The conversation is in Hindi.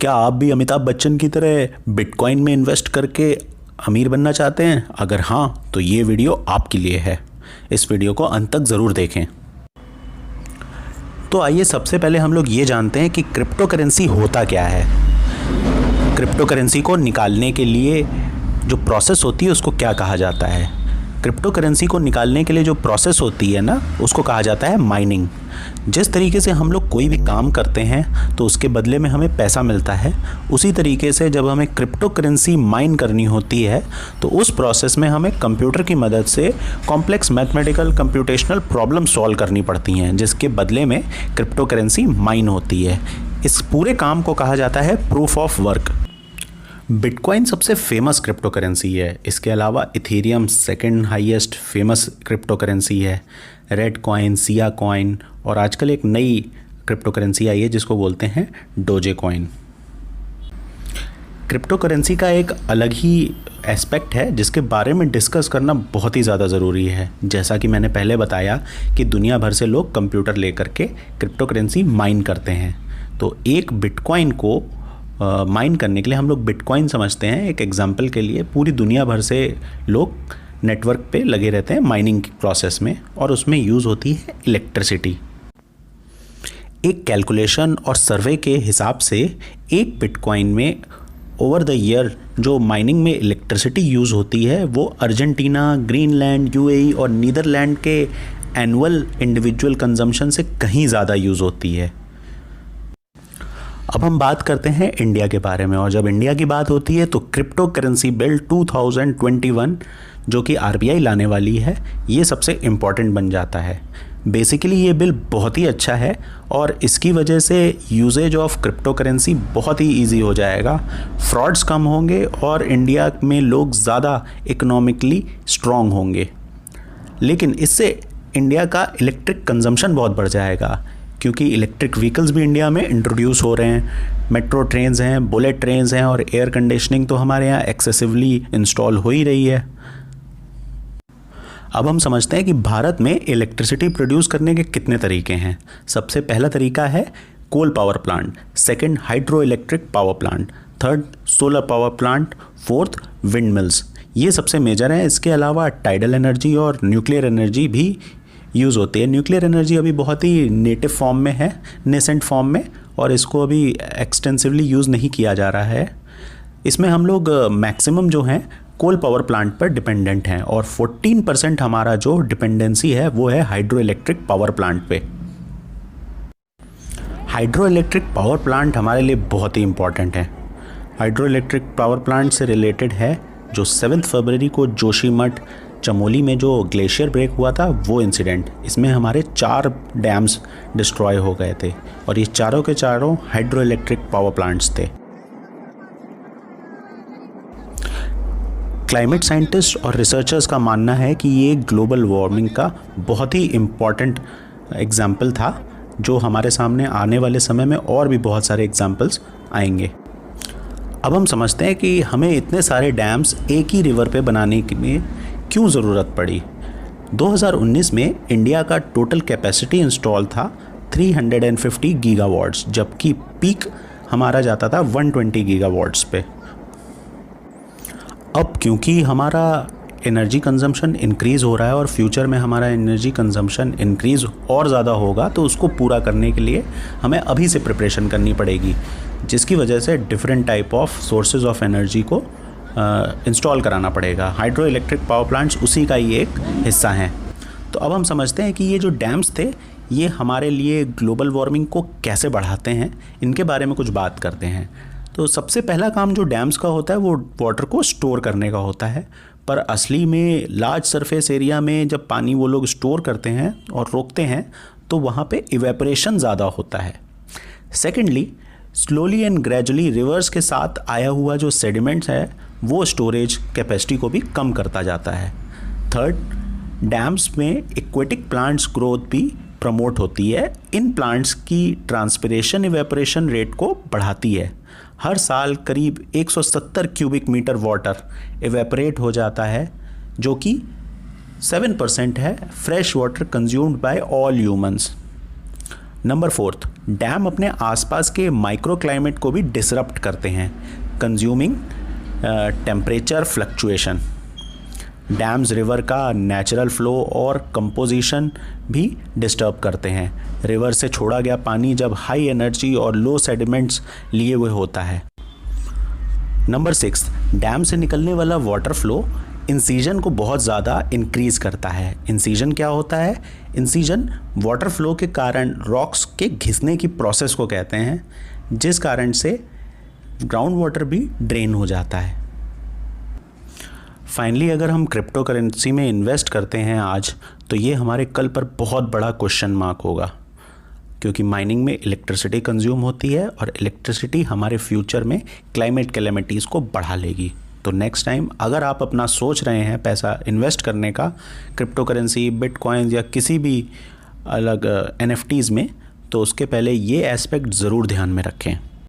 क्या आप भी अमिताभ बच्चन की तरह बिटकॉइन में इन्वेस्ट करके अमीर बनना चाहते हैं? अगर हाँ, तो ये वीडियो आपके लिए है। इस वीडियो को अंत तक ज़रूर देखें। तो आइए सबसे पहले हम लोग ये जानते हैं कि क्रिप्टो करेंसी होता क्या है। क्रिप्टो करेंसी को निकालने के लिए जो प्रोसेस होती है उसको क्या कहा जाता है? क्रिप्टो करेंसी को निकालने के लिए जो प्रोसेस होती है ना, उसको कहा जाता है माइनिंग। जिस तरीके से हम लोग कोई भी काम करते हैं तो उसके बदले में हमें पैसा मिलता है, उसी तरीके से जब हमें क्रिप्टो करेंसी माइन करनी होती है तो उस प्रोसेस में हमें कंप्यूटर की मदद से complex mathematical computational problem solve करनी पड़ती हैं, जिसके बदले में क्रिप्टो करेंसी माइन होती है। इस पूरे काम को कहा जाता है प्रूफ ऑफ वर्क। बिटकॉइन सबसे फेमस क्रिप्टो करेंसी है। इसके अलावा Ethereum second highest famous crypto currency है। रेड कॉइन, सिया कॉइन और आजकल एक नई क्रिप्टो करेंसी आई है जिसको बोलते हैं डोजे कॉइन। क्रिप्टो करेंसी का एक अलग ही एस्पेक्ट है जिसके बारे में डिस्कस करना बहुत ही ज़्यादा ज़रूरी है। जैसा कि मैंने पहले बताया कि दुनिया भर से लोग कंप्यूटर लेकर के क्रिप्टो करेंसी माइन करते हैं। तो एक बिटकॉइन को माइन करने के लिए हम लोग बिटकॉइन समझते हैं। एक एग्जांपल के लिए पूरी दुनिया भर से लोग नेटवर्क पे लगे रहते हैं माइनिंग प्रोसेस में, और उसमें यूज़ होती है इलेक्ट्रिसिटी। एक कैलकुलेशन और सर्वे के हिसाब से एक बिटकॉइन में ओवर द ईयर जो माइनिंग में इलेक्ट्रिसिटी यूज़ होती है वो अर्जेंटीना, ग्रीनलैंड, यूएई और नीदरलैंड के एनुअल इंडिविजुअल कंजम्पशन से कहीं ज़्यादा यूज़ होती है। अब हम बात करते हैं इंडिया के बारे में, और जब इंडिया की बात होती है तो क्रिप्टो करेंसी बिल 2021 जो कि आरबीआई लाने वाली है, ये सबसे इम्पॉर्टेंट बन जाता है। बेसिकली ये बिल बहुत ही अच्छा है और इसकी वजह से यूजेज ऑफ क्रिप्टो करेंसी बहुत ही इजी हो जाएगा, फ्रॉड्स कम होंगे और इंडिया में लोग ज़्यादा इकोनॉमिकली स्ट्रॉन्ग होंगे। लेकिन इससे इंडिया का इलेक्ट्रिक कंजम्पशन बहुत बढ़ जाएगा, क्योंकि इलेक्ट्रिक व्हीकल्स भी इंडिया में इंट्रोड्यूस हो रहे हैं। मेट्रो ट्रेन्स हैं, बुलेट ट्रेन्स हैं और एयर कंडीशनिंग तो हमारे यहाँ एक्सेसिवली इंस्टॉल हो ही रही है। अब हम समझते हैं कि भारत में इलेक्ट्रिसिटी प्रोड्यूस करने के कितने तरीके हैं। सबसे पहला तरीका है coal power plant, second hydroelectric power plant, third solar power plant, fourth windmills. ये सबसे मेजर हैं। इसके अलावा टाइडल एनर्जी और न्यूक्लियर एनर्जी भी यूज़ होती है। न्यूक्लियर एनर्जी अभी बहुत ही नेटिव फॉर्म में है, नेसेंट फॉर्म में, और इसको अभी एक्सटेंसिवली यूज़ नहीं किया जा रहा है। इसमें हम लोग मैक्सिमम जो हैं कोल पावर प्लांट पर डिपेंडेंट हैं, और 14% हमारा जो डिपेंडेंसी है वो है हाइड्रो इलेक्ट्रिक पावर प्लांट पे। हाइड्रो इलेक्ट्रिक पावर प्लांट हमारे लिए बहुत ही इम्पॉर्टेंट है। हाइड्रो इलेक्ट्रिक पावर प्लांट से रिलेटेड है जो 7 फरवरी को जोशीमठ चमोली में जो ग्लेशियर ब्रेक हुआ था वो इंसिडेंट। इसमें हमारे 4 डैम्स डिस्ट्रॉय हो गए थे और ये चारों के चारों हाइड्रो इलेक्ट्रिक पावर प्लांट्स थे। क्लाइमेट साइंटिस्ट और रिसर्चर्स का मानना है कि ये ग्लोबल वार्मिंग का बहुत ही इम्पॉर्टेंट एग्जाम्पल था, जो हमारे सामने आने वाले समय में और भी बहुत सारे एग्जाम्पल्स आएंगे। अब हम समझते हैं कि हमें इतने सारे डैम्स एक ही रिवर पे बनाने में क्यों ज़रूरत पड़ी। 2019 में इंडिया का टोटल कैपेसिटी इंस्टॉल था 350 गीगावाट्स, जबकि पीक हमारा जाता था 120 गीगावाट्स पे। अब क्योंकि हमारा एनर्जी कंजम्पशन इंक्रीज़ हो रहा है और फ्यूचर में हमारा एनर्जी कंजम्पशन इंक्रीज़ और ज़्यादा होगा, तो उसको पूरा करने के लिए हमें अभी से प्रिपरेशन करनी पड़ेगी, जिसकी वजह से different type of sources of energy को इंस्टॉल कराना पड़ेगा। हाइड्रो इलेक्ट्रिक पावर प्लांट्स उसी का ही एक हिस्सा हैं। तो अब हम समझते हैं कि ये जो डैम्स थे ये हमारे लिए ग्लोबल वार्मिंग को कैसे बढ़ाते हैं, इनके बारे में कुछ बात करते हैं। तो सबसे पहला काम जो डैम्स का होता है वो वाटर को स्टोर करने का होता है, पर असली में लार्ज सरफेस एरिया में जब पानी वो लोग स्टोर करते हैं और रोकते हैं तो वहाँ पे इवेपोरेशन ज़्यादा होता है। Secondly, slowly and gradually reverse के साथ आया हुआ जो सेडिमेंट्स है वो स्टोरेज कैपेसिटी को भी कम करता जाता है। थर्ड, डैम्स में एक्वेटिक प्लांट्स ग्रोथ भी प्रमोट होती है। इन प्लांट्स की ट्रांसपिरेशन इवेपोरेशन रेट को बढ़ाती है। हर साल करीब 170 क्यूबिक मीटर वाटर इवेपोरेट हो जाता है, जो कि 7% है fresh water consumed by all humans. Number 4, dam अपने आसपास के माइक्रो क्लाइमेट को भी डिसरप्ट करते हैं, consuming temperature fluctuation. Dams river का नेचुरल फ्लो और कंपोजिशन भी डिस्टर्ब करते हैं। रिवर से छोड़ा गया पानी जब हाई एनर्जी और लो सेडिमेंट्स लिए हुए होता है। नंबर 6, डैम से निकलने वाला वाटर फ्लो इंसीजन को बहुत ज़्यादा इंक्रीज़ करता है। इंसीजन क्या होता है? इंसीजन वाटर फ्लो के कारण रॉक्स के घिसने की प्रोसेस को कहते हैं, जिस कारण से ग्राउंड वाटर भी ड्रेन हो जाता है। फाइनली अगर हम क्रिप्टो करेंसी में इन्वेस्ट करते हैं आज, तो ये हमारे कल पर बहुत बड़ा क्वेश्चन मार्क होगा, क्योंकि माइनिंग में इलेक्ट्रिसिटी कंज्यूम होती है और इलेक्ट्रिसिटी हमारे फ्यूचर में क्लाइमेट कैलेमिटीज़ को बढ़ा लेगी। तो नेक्स्ट टाइम अगर आप अपना सोच रहे हैं पैसा इन्वेस्ट करने का क्रिप्टो करेंसी, बिटकॉइंस या किसी भी अलग NFTs में, तो उसके पहले ये एस्पेक्ट ज़रूर ध्यान में रखें।